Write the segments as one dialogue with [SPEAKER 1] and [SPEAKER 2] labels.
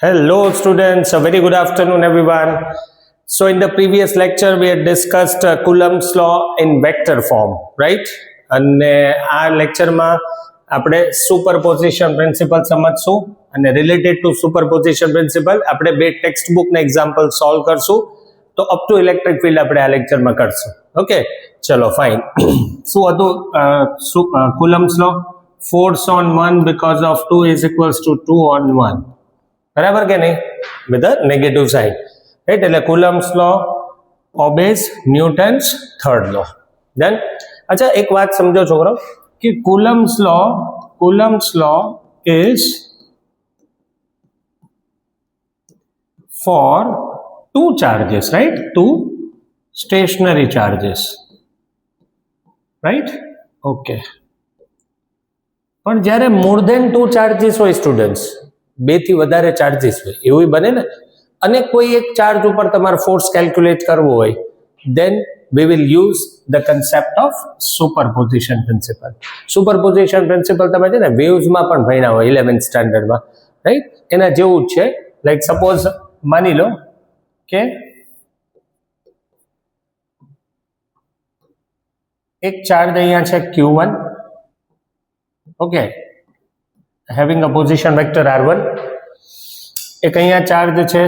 [SPEAKER 1] Hello students, a very good afternoon everyone. So in the previous lecture we had discussed Coulomb's law in vector form, right? અને આ લેક્ચરમાં આપણે superposition principal સમજશું અને related to superposition principal આપણે બે text બુકના example solve કરશું. તો up to electric field આપણે આ લેક્ચરમાં કરશું. ઓકે, ચલો ફાઇન. શું હતું Coulomb's law? Force on 1 because of 2 is equals to 2 on 1. બરાબર કે નહીં? With a negative sign, right? એટલે Coulomb's law obeys Newton's third law. Then અચ્છા એક વાત સમજો છોકરો કે Coulomb's law is for two charges, right? Two stationary charges, right? Okay. પણ જ્યારે મોર દેન 2 ચાર્જીસ હોય સ્ટુડન્ટ્સ, બે થી વધારે ચાર્જીસ હોય એવું બને ને, અને કોઈ એક ચાર્જ ઉપર તમારે ફોર્સ કેલ્ક્યુલેટ કરવો હોય, then we will use the concept of superposition principle. Superposition principle તમે છે ને વેવ્સમાં પણ ભણ્યા હોય 11th સ્ટાન્ડર્ડમાં, રાઈટ? એના જેવું જ છે. લાઈક સપોઝ માની લો કે એક ચાર્જ અહીંયા છે Q1, okay, having a position vector R1. એક અહીંયા ચાર્જ છે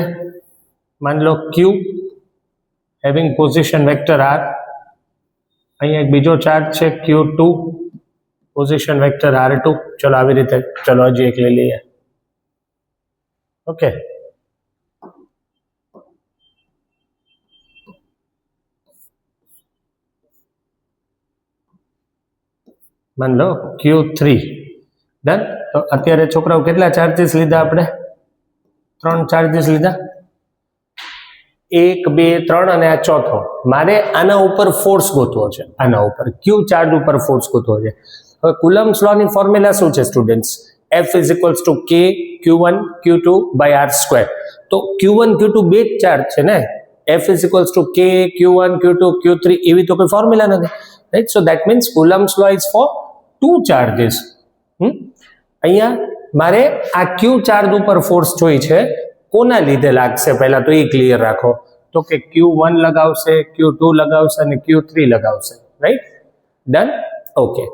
[SPEAKER 1] માની લો Q, having position vector R. અહીંયા એક બીજો ચાર્જ છે Q2, પોઝિશન વેક્ટર R2. ચલો આવી રીતે, ચલો હજી એક લઈ લઈએ. ઓકે, માની લો Q3. ડન. તો અત્યારે છોકરાઓ કેટલા ચાર્જીસ લીધા? આપણે 3 ચાર્જીસ લીધા, 1 2 3 અને આ ચોથો. મારે આના ઉપર ફોર્સ ગોતવો છે, આના ઉપર Q ચાર્જ ઉપર ફોર્સ ગોતવો છે. હવે કુલમ્સ લો ની ફોર્મ્યુલા શું છે students? F is equals to K Q1 Q2 by R square. તો Q1 Q2 બે જ ચાર્જ છે ને, F is equals to K Q1 Q2 Q3 એવી તો કોઈ ફોર્મ્યુલા નથી, right? So that means Coulomb's law is for 2 charges. અહીંયા મારે આ Q ચાર્જ ઉપર ફોર્સ જોઈ છે, કોના લીધે લાગશે પહેલા તો એ ક્લિયર રાખો. તો કે Q1 લગાવશે, Q2 લગાવશે અને Q3 લગાવશે, રાઈટ? ડન. ઓકે,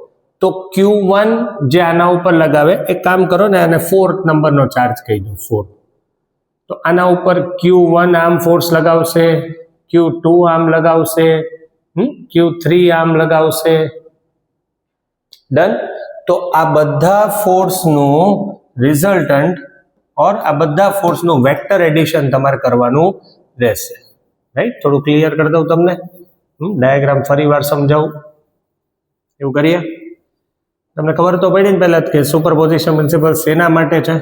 [SPEAKER 1] તો Q1 જે આના ઉપર લગાવે, એક કામ કરો ને, આને 4th નંબરનો ચાર્જ કહી દો, 4. તો આના ઉપર Q1 આમ ફોર્સ લગાવશે, Q2 આમ લગાવશે, Q3 આમ લગાવશે. ડન. તો આ બધા ફોર્સનું રિઝલ્ટન્ટ ઓર આ બધા ફોર્સનું વેક્ટર એડિશન તમારે કરવાનું રહેશે, રાઈટ? થોડું ક્લિયર કરી દઉં તમને, ડાયાગ્રામ ફરી વાર સમજાવું, એવું કરીએ. તમને ખબર તો પડી ને પહેલા કે સુપરપોઝિશન પ્રિન્સિપલ શેના માટે છે?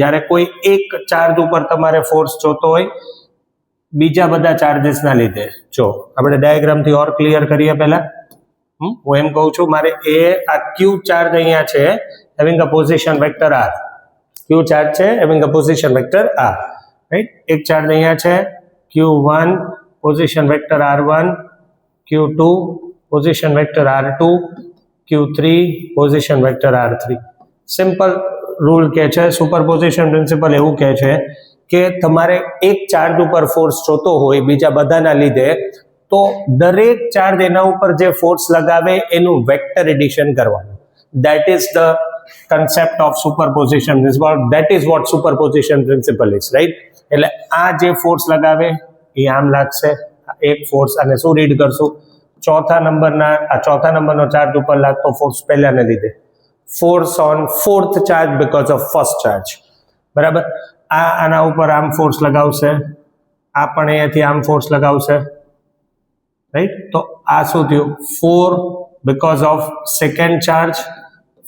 [SPEAKER 1] જ્યારે કોઈ એક ચાર્જ ઉપર તમારે ફોર્સ જોતો હોય બીજા બધા ચાર્જીસના લીધે. જો આપણે ડાયાગ્રામથી ઓર ક્લિયર કરીએ પહેલા. હું એમ કહું છું, મારે આ Q ચાર્જ અહીંયા છે having a position vector R. Q charge છે having a position vector R, right? એક ચાર્જ અહીંયા છે Q1 position vector R1, Q2 position vector R2, Q3 position vector R3. Simple rule કે છે, સુપરપોઝિશન પ્રિન્સિપલ એવું કહે છે કે તમારે એક ચાર્જ ઉપર ફોર્સ જોતો હોય બીજા બધાના લીધે, તો દરેક ચાર્જ એના ઉપર જે ફોર્સ લગાવે એનું વેક્ટર એડિશન કરવાનું. That is the concept of superposition principal. That is what superposition principal is, right? એટલે આ જે ફોર્સ લગાવે એ આમ લાગશે, એક ફોર્સ, અને શું રીડ કરશું? ચોથા નંબરનો ચાર્જ ઉપર લાગતો ફોર્સ પહેલાને લીધે, force on 4th charge because of first charge. બરાબર? આના ઉપર આમ ફોર્સ લગાવશે, આ પણ અહીંયાથી આમ ફોર્સ લગાવશે, રાઈટ? તો આ શું થયું? 4 because of second charge,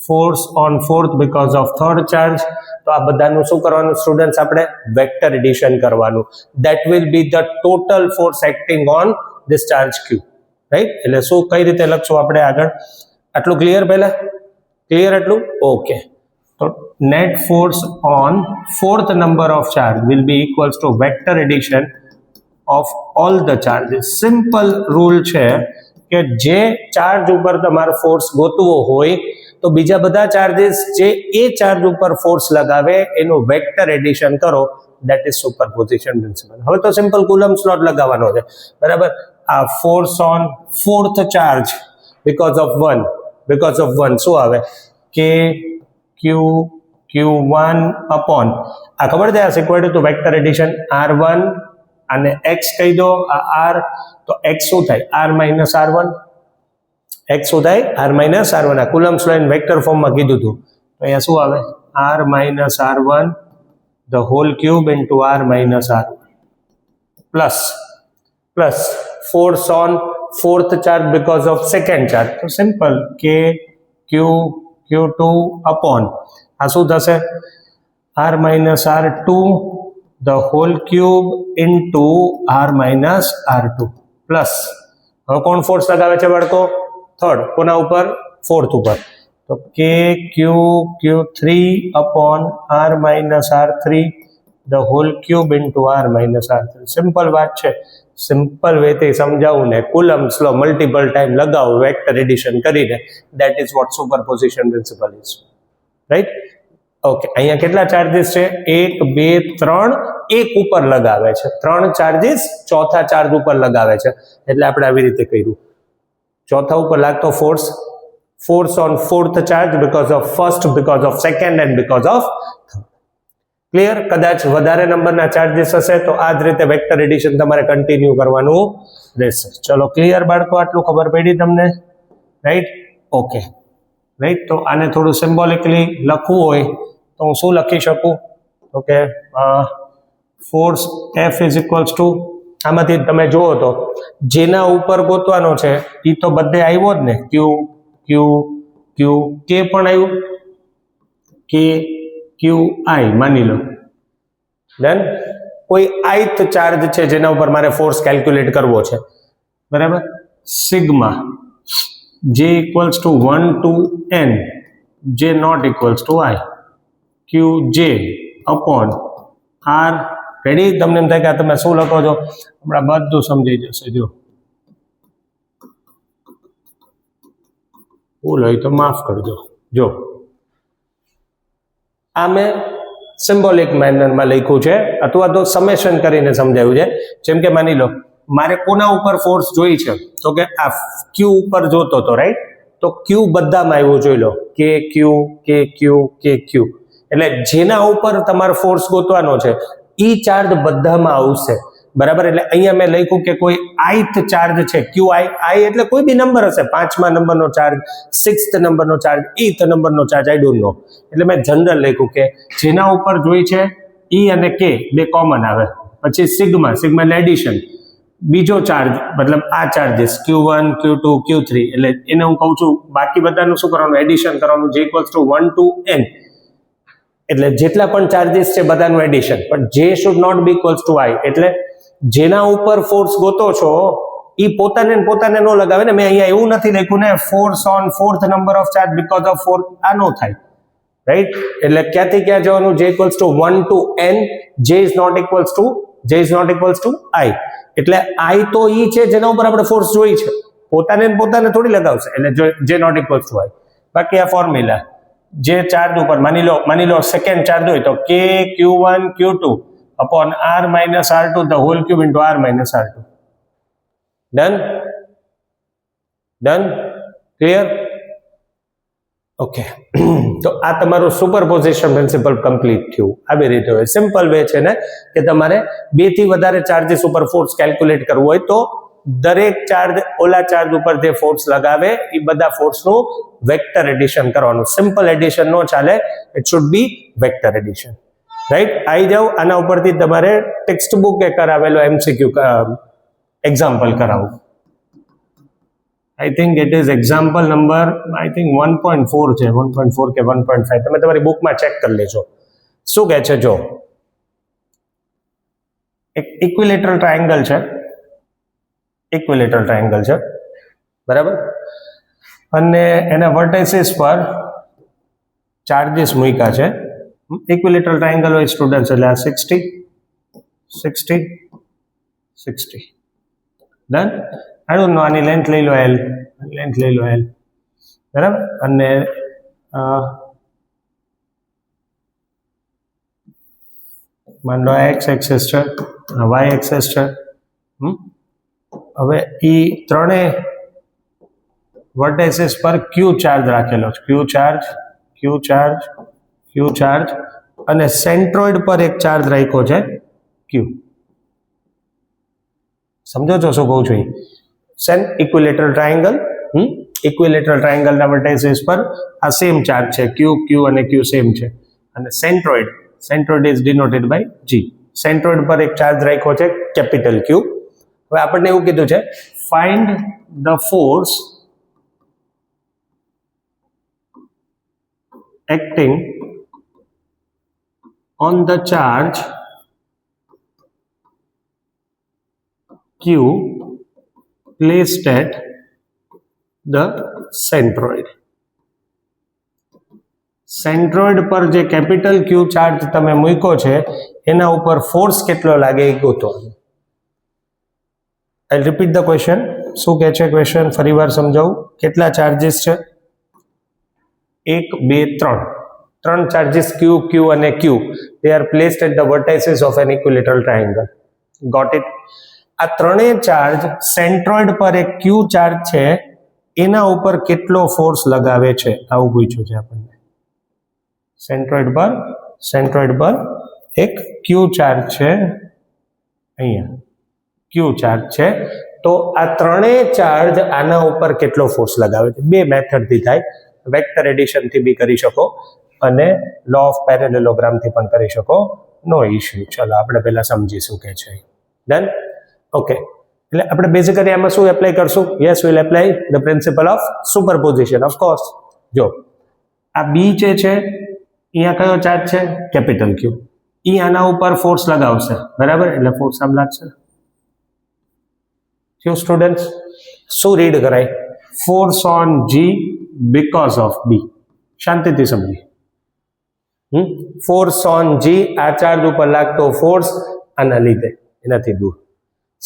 [SPEAKER 1] force on 4th because of third charge. તો આ બધાનું શું કરવાનું સ્ટુડન્ટ્સ? આપણે વેક્ટર એડિશન કરવાનું. That will be the total force acting on this charge Q, right? એટલે શું, કઈ રીતે લખશું આપણે આગળ? આટલું ક્લિયર? પહેલા ક્લિયર એટલું? ઓકે. તો net force on 4th number of charge will be equals two vector addition of all the charges. Simple rule છે કે જે ચાર્જ ઉપર તમારે ફોર્સ ગોતવો હોય તો તો બીજા બધા ચાર્જીસ જે એ ચાર્જ ઉપર ફોર્સ લગાવે એનું વેક્ટર એડિશન કરો, દેટ ઇઝ સુપરપોઝિશન પ્રિન્સિપલ. હવે તો સિમ્પલ કુલમ્બ્સ લૉ લગાવવાનો છે, બરાબર. આ force on fourth charge because of one શું આવે કે Q1 અપોન આ ખબર છે, આ equal to vector addition R1 અને x કહી દો, આ R, તો x શું થાય R માઇનસ R1, x શું થાય R માઇનસ R1. આ કુલમ્બ્સ લૉ ઇન વેક્ટર ફોર્મમાં કીધું હતું, તો અહીંયા શું આવે R minus R1 the whole cube into R minus R plus force on fourth charge because of second charge, so simple K Q2 upon આ શું થશે R minus R2 the whole cube into R minus R2 plus હવે કોણ force લગાવે છે બાળકો? Third. કોના ઉપર? ફોર્થ ઉપર. તો Q3 upon R minus R3 the whole cube into R minus R3. Simple વાત છે, સિમ્પલ વેથી સમજાવું ને કુલમ્બ્સ લૉ મલ્ટિપલ ટાઈમ લગાવો વેક્ટર એડિશન કરીને, that is what superposition principal is, right? Okay, અહીંયા કેટલા ચાર્જીસ છે? 1 2 3, એક ઉપર લગાવે છે, 3 ચાર્જીસ ચોથા ચાર્જ ઉપર લગાવે છે, એટલે આપણે આવી રીતે કર્યું. ચોથા ઉપર લાગતો force on fourth charge because of first, because of second and because of third. Clear? કદાચ વધારે નંબરના ચાર્જીસ હશે તો આ જ રીતે વેક્ટર એડિશન તમારે કન્ટિન્યુ કરવાનું રહેશે. ચલો ક્લિયર બાળકો? આટલું ખબર પડી તમને, રાઈટ? Okay, right. તો આને થોડું સિમ્બોલિકલી લખવું હોય તો હું શું લખી શકું? Okay, force F is equals to, આમાંથી તમે જુઓ તો જેના ઉપર ગોતવાનો છે એ તો બધે આવ્યો જ ને, Q K પણ આવ્યું, QI માની લો. ડન. કોઈ ith ચાર્જ છે જેના ઉપર મારે ફોર્સ કેલ્ક્યુલેટ કરવો છે, બરાબર. Sigma J equals to 1 to n, J not equals to I, QJ upon R. Ready? તમને એમ થાય કે તમે શું લખો છો, હમણાં બધું સમજાઈ જશે. જો ભૂલ હોય તો માફ કરજો. જો આ મેં સિમ્બોલિક મેનરમાં લખ્યું છે અથવા તો સમેશન કરીને સમજાવ્યું છે. જેમ કે માની લો મારે કોના ઉપર ફોર્સ જોઈ છે, તો કે આ Q ઉપર જોતો હતો, રાઈટ? તો Q બધામાં આવ્યું, જોઈ લો Q. એટલે જેના ઉપર તમારે ફોર્સ ગોતવાનો છે ઈ ચાર્જ બધામાં આવશે, બરાબર. એટલે અહીંયા મેં લખ્યું કે કોઈ ith ચાર્જ છે QI, I એટલે કોઈ બી નંબર હશે, 5મા નંબરનો ચાર્જ, 6th નંબરનો ચાર્જ, 8th નંબરનો ચાર્જ, આઈ ડોન્ટ નો. એટલે મેં જનરલ લખ્યું કે જેના ઉપર જોઈ છે E અને K બે કોમન આવે, પછી સિગ્મા એટલે એડિશન, બીજો ચાર્જ મતલબ આ ચાર્જીસ Q1 Q2 Q3, એટલે એને હું કહું છું બાકી બધાનું શું કરવાનું? એડિશન કરવાનું, J equals to 1 to n. એટલે જેટલા પણ ચાર્જીસ છે બધાનું એડિશન, પણ J should not be equals to I. એટલે જેના ઉપર ફોર્સ ગોતો છો ઈ પોતાને ન લગાવે ને. મેં અહીંયા એવું નથી લખ્યું ને force on fourth number of charge because of fourth, આ નો થાય, રાઈટ? એટલે ક્યાંથી ક્યાં જવાનું? J equals to 1 to n, J is not equals to I. એટલે I તો ઈ છે જેના ઉપર આપણે ફોર્સ જોઈ છે, પોતાને થોડી લગાવશે, એટલે J not equals to I. બાકી આ ફોર્મ્યુલા જે ચાર્જ ઉપર માની લો સેકન્ડ ચાર્જ હોય તો K Q1 Q2 upon R minus R2 the whole cube into R minus R2. Done? Clear? Okay. તો આ તમારું સુપરપોઝિશન પ્રિન્સિપલ કમ્પ્લીટ થયું. આવી રીતે હોય, સિમ્પલ વે છે ને કે તમારે 2 થી વધારે ચાર્જીસ ઉપર ફોર્સ કેલ્ક્યુલેટ કરવું હોય તો દરેક ચાર્જ ઓલા ચાર્જ ઉપર જે ફોર્સ લગાવે એ બધા ફોર્સનું વેક્ટર એડિશન કરવાનું. સિમ્પલ એડિશન નો ચાલે, it should be vector addition, right? આવી જાવ, આના ઉપરથી તમારે ટેક્સ્ટ બુક એ કરાવેલો MCQ એક્ઝામ્પલ કરાવું. I think it is example number 1.4 છે, 1.4 કે 1.5, તમે તમારી બુકમાં ચેક કરી લેજો. શું કહે છે? જો એક ઇક્વિલેટરલ ટ્રાયેંગલ છે, બરાબર, અને એના વર્ટેસીસ પર ચાર્જીસ મૂક્યા છે. ઇક્વિલેટરલ ટ્રાયેંગલ હોય સ્ટુડન્ટ્સ, એટલે આ 60 ડન. આઈ ડોન્ટ નો, આની લેન્થ લઈ લો L, બરાબર, અને માન લો એક્સ એક્સેસ છે, વાય એક્સેસ છે. હવે એ ત્રણેય વર્ટેસીસ પર ક્યુ ચાર્જ રાખેલો છે, ક્યુ ચાર્જ અને સેન્ટ્રોઇડ પર એક ચાર્જ રાખ્યો છે ક્યુ. સમજો છો શું કહું છું? ઇક્વિલેટરલ ટ્રાયેંગલ, ઇક્વિલેટરલ ટ્રાયેંગલના વર્ટેસીસ પર આ સેમ ચાર્જ છે, ક્યુ અને ક્યુ સેમ છે. અને centroid is denoted by G. Centroid પર એક ચાર્જ રાખ્યો છે કેપિટલ ક્યુ. હવે આપણને એવું કીધું છે find the force acting on the charge Q placed at the centroid. Centroid પર જે કેપિટલ ક્યુ ચાર્જ તમે મૂક્યો છે એના ઉપર ફોર્સ કેટલો લાગે એ ગોતો. આઈ રિપીટ ધ ક્વેશ્ચન. શું કહે છે ક્વેશ્ચન? ફરીવાર સમજાવું. કેટલા ચાર્જીસ છે? 1 2 3 ચાર્જીસ ક્યુ અને ક્યુ. they are placed at the vertices of an equilateral triangle. got it? આ ત્રણેય ચાર્જ સેન્ટ્રોઇડ પર એક ક્યુ ચાર્જ છે એના ઉપર કેટલો ફોર્સ લગાવે છે આવું પૂછ્યું છે આપણને. સેન્ટ્રોઇડ પર એક ક્યુ ચાર્જ છે, અહીંયા ક્યુ ચાર્જ છે, તો આ ત્રણેય ચાર્જ આના ઉપર કેટલો ફોર્સ લગાવે છે? બે મેથડથી થાય. વેક્ટર એડિશનથી બી કરી શકો અને લો ઓફ પેરેલેલોગ્રામથી પણ કરી શકો. નો ઇશ્યુ. ચલો આપણે પહેલા સમજીશું કે છે. ડન? ઓકે. એટલે આપણે બેઝિકલી આમાં શું એપ્લાય કરશું? Yes, will apply the principal of superposition. Of course. જો આ બી જે છે અહીંયા કયો ચાર્જ છે? કેપિટલ ક્યુ. ઈ આના ઉપર ફોર્સ લગાવશે, બરાબર? એટલે ફોર્સ આમ લાગશે. સ્ટુડન્ટ્સ શું રીડ કરાય? Force on G because of B. શાંતિથી સમજી. ફોર્સ ઓન જી, આ ચાર્જ ઉપર લાગતો ફોર્સ આના લીધે, એનાથી દૂર.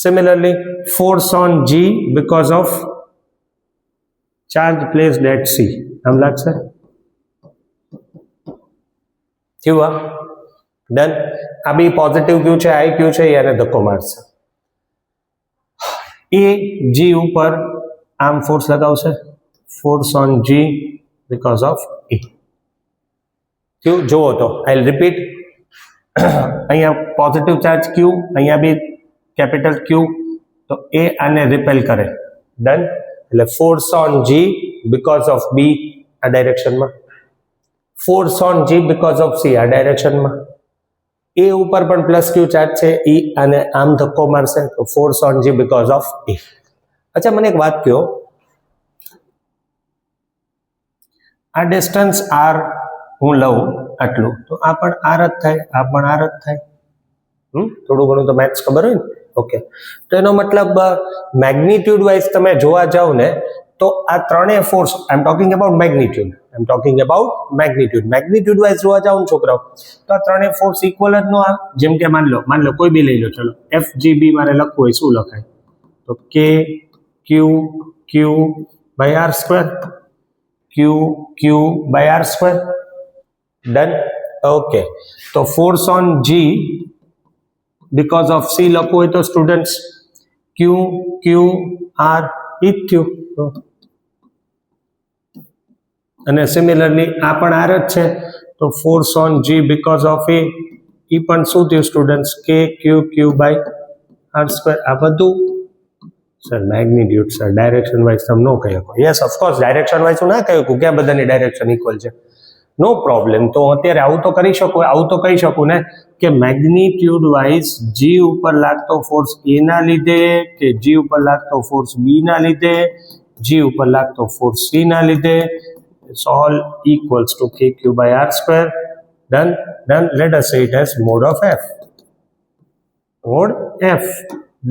[SPEAKER 1] Similarly force on G because of charge placed at C, આમ લાગશે. થયું? ડન. આ બી પોઝિટિવ ક્યુ છે, આઈ ક્યુ છે, એને ધક્કો મારશે. એ જી ઉપર આમ ફોર્સ લગાવશે. Force on G because of A. થયું? જુઓ તો આઈ રિપીટ. અહીંયા પોઝિટિવ ચાર્જ ક્યુ, અહીંયા બી કેપિટલ ક્યુ, તો એ આને રિપેલ કરે. ડન. એટલે force on G because of B આ ડાયરેક્શનમાં, force on G because of C આ ડાયરેક્શનમાં. એ ઉપર પણ પ્લસ ક્યુ ચાર્જ છે, ઈ અને આમ ધક્કો મારશે, તો force on G because of A. અચ્છા, મને એક વાત કહો, આ ડિસ્ટન્સ આર હું લઉં આટલું, તો આ પણ આર જ થાય, આ પણ આર જ થાય. થોડું ઘણું તો મેથ્સ ખબર હોય ને? ઓકે. તો એનો મતલબ મેગ્નિટ્યુડ વાઇઝ તમે જોવા જાઓ ને તો આ ત્રણેય force, I am talking about magnitude, magnitude wise જોવા જાઓ ને છોકરાઓ, તો આ ત્રણેય ફોર્સ ઇક્વલ જ નો આવે. જેમ કે માન લો કોઈ બી લઈ લો, ચલો એફ જી બી મારે લખવું હોય, શું લખાય? તો કે Q by R square, Q by R square. Done. Okay. તો force on G because of C લખવું હોય તો સ્ટુડન્ટ્સ ક્યુ આર ઈ થયું. અને સિમિલરલી આ પણ આર જ છે, તો force on G because of A ઈ પણ શું થયું સ્ટુડન્ટ્સ? કે ક્યુ બાય આર સ્ક્વેર. આ બધું સર મેગ્નિટ્યુડ, સર ડાયરેક્શન વાઇઝ તમે નો કહી શકો. યસ, ઓફકોર્સ ડાયરેક્શન વાઇઝ હું ના કહી શકું, ક્યાં બધાની ડાયરેક્શન ઇક્વલ છે. નો પ્રોબ્લેમ. તો અત્યારે આવું તો કહી શકું ને કે મેગ્નિટ્યુડ વાઇઝ જી ઉપર લાગતો ફોર્સ એ ના લીધે, કે જી ઉપર લાગતો ફોર્સ બી ના લીધે, જી ઉપર લાગતો ફોર્સ સી ના લીધે. It's all equals to kq by r square. Done. Let us say it as mode of f.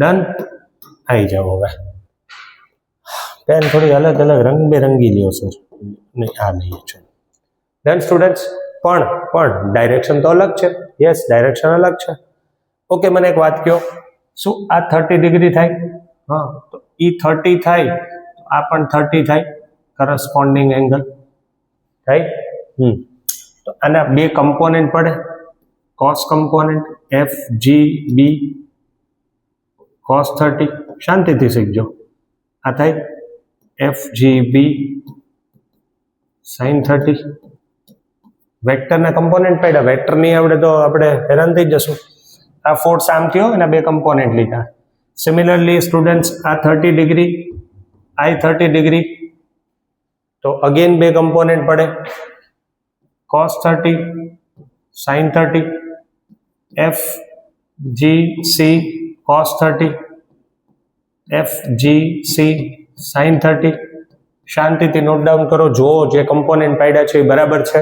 [SPEAKER 1] Done. आई जाओ હવે. પેન થોડી અલગ રંગબેરંગી લ્યો સર. નહીં, આ લઈએ છો. Done students. પણ ડાયરેક્શન તો અલગ છે. યસ, ડાયરેક્શન અલગ છે. ઓકે, મને એક વાત કહો, શું આ 30 ડિગ્રી થાય? હા, તો ઈ 30 થાય, આ પણ 30 થાય, કરસ્પોન્ડિંગ એંગલ થાય. તો આના બે કમ્પોનેન્ટ પડે, કોસ કમ્પોનેન્ટ FGB cos 30, શાંતિથી શીખજો. આ થાય FGB sin 30. વેક્ટરના કમ્પોનેન્ટ પડ્યા, વેક્ટર નહીં આવડે તો આપણે હેરાન થઈ જશું. આ ફોર્સ આમ થયો એના બે કમ્પોનેન્ટ લીધા. સિમિલરલી સ્ટુડન્ટ્સ આ 30 ડિગ્રી, I 30 ડિગ્રી, તો અગેન બે કમ્પોનેન્ટ પડે, cos 30 sin 30, FGC cos 30, FGC sin 30. શાંતિથી નોટ ડાઉન કરો, જો જે કમ્પોનેન્ટ પાડ્યા છે એ બરાબર છે.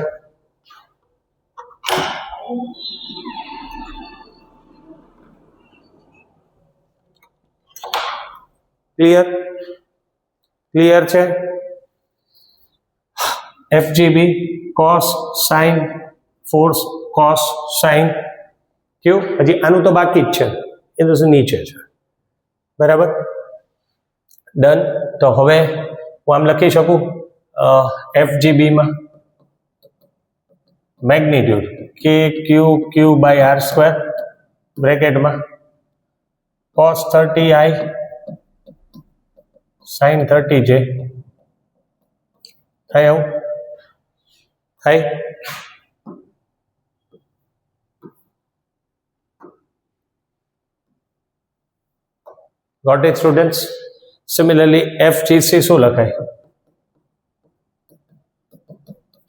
[SPEAKER 1] ક્લિયર છે? FGB cos sin force cos sin ક્યુ, હજી આનું તો બાકી જ છે, એ તો નીચે છે, બરાબર. ડન. તો હવે હું આમ લખી શકું FGB માં magnitude KQ by R square બ્રેકેટમાં cos 30I sin 30J થાય. આવું થાય? Got it students? Similarly FGC શું લખાય?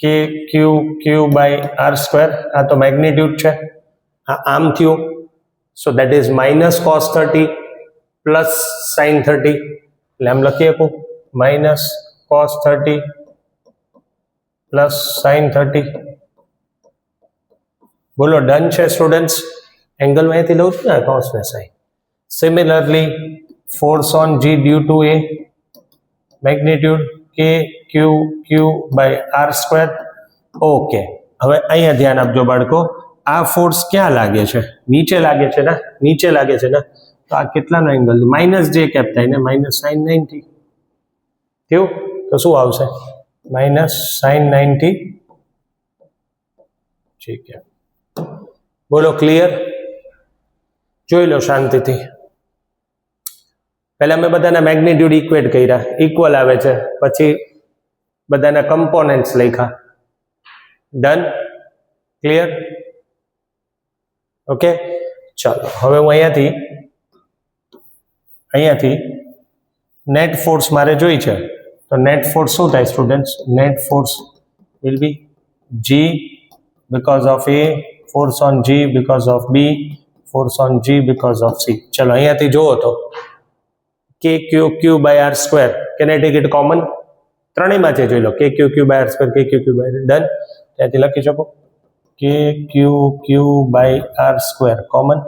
[SPEAKER 1] KQ by R square. આ તો મેગ્નિટ્યુડ છે, આ આમ થયું, so that is minus cos 30 plus sin 30. એટલે આમ લખી શકું માઇનસ cos 30 પ્લસ sin 30. બોલો ડન છે સ્ટુડન્ટ્સ? એંગલ અહીંથી લઉં છું ને, cos ને sin. Similarly force on G due to a magnitude KQ by R square. Okay, હવે અહીંયા ધ્યાન આપજો બાળકો, આ ફોર્સ ક્યાં લાગે છે? નીચે લાગે છે ને, નીચે લાગે છે ને, તો આ કેટલાનો એંગલ? માઇનસ જે કેપ થાય ને, માઇનસ sin 90. કેવું? તો શું આવશે? માઇનસ sin 90 જે કેપ. બોલો ક્લિયર? જોઈ લો શાંતિથી. પહેલા મેં બધાના મેગ્નિટ્યુડ ઇક્વેટ કર્યા, ઇક્વલ આવે છે, પછી બધાના કમ્પોનેન્ટ્સ લખ્યા. ડન? ક્લિયર? ઓકે, ચાલો હવે હું અહીંયાથી નેટ ફોર્સ મારે જોઈ છે, તો નેટ ફોર્સ શું થાય students? Net force will be G because of A, force on G because of B, force on G because of C. ચલો અહીંયાથી જોવો તો KQ by R square, can I take it common? ત્રણેયમાંથી જોઈ લો, KQ by R square, KQ by R. Done. ત્યાંથી લખી શકો KQ by R square common.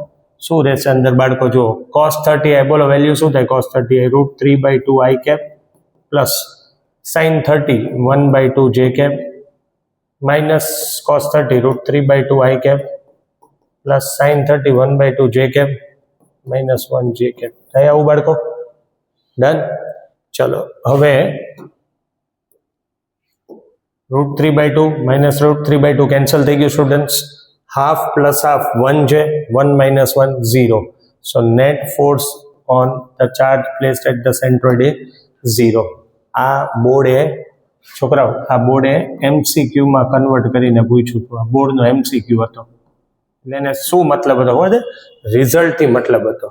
[SPEAKER 1] શું રહેશે અંદર બાળકો? જુઓ cos 30I, બોલો વેલ્યુ શું થાય? cos 30I √3/2I cap plus sin 30 1/2 J cap minus cos 30 √3/2I cap plus sin 30 1/2 J cap minus 1 J cap. થાય આવું બાળકો? ડન. ચલો હવે √3/2 માઇનસ √3/2 કેન્સલ થઈ ગયું સ્ટુડન્ટ્સ. હાફ પ્લસ હાફ 1 છે, 1 minus 1 0. So net force on the charge placed at the centroid is 0. આ બોર્ડે છોકરાઓ, આ બોર્ડે MCQ માં કન્વર્ટ કરીને પૂછ્યું હતું. આ બોર્ડનો MCQ હતો, એટલે એને શું મતલબ હતો ખબર છે? રિઝલ્ટથી મતલબ હતો.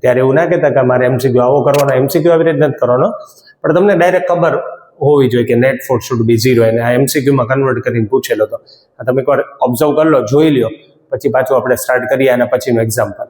[SPEAKER 1] ત્યારે એવું ના કહેતા કે મારે MCQ આવો કરવાનો, MCQ આવી રીતે નથી કરવાનો, પણ તમને ડાયરેક્ટ ખબર હોવી જોઈએ કે નેટ ફોર્સ શુડ બી 0, અને આ MCQ માં કન્વર્ટ કરીને પૂછેલો હતો. આ તમે એકવાર ઓબ્ઝર્વ કરી લો, જોઈ લો, પછી પાછું આપણે સ્ટાર્ટ કરીએ આના પછીનું એક્ઝામ્પલ.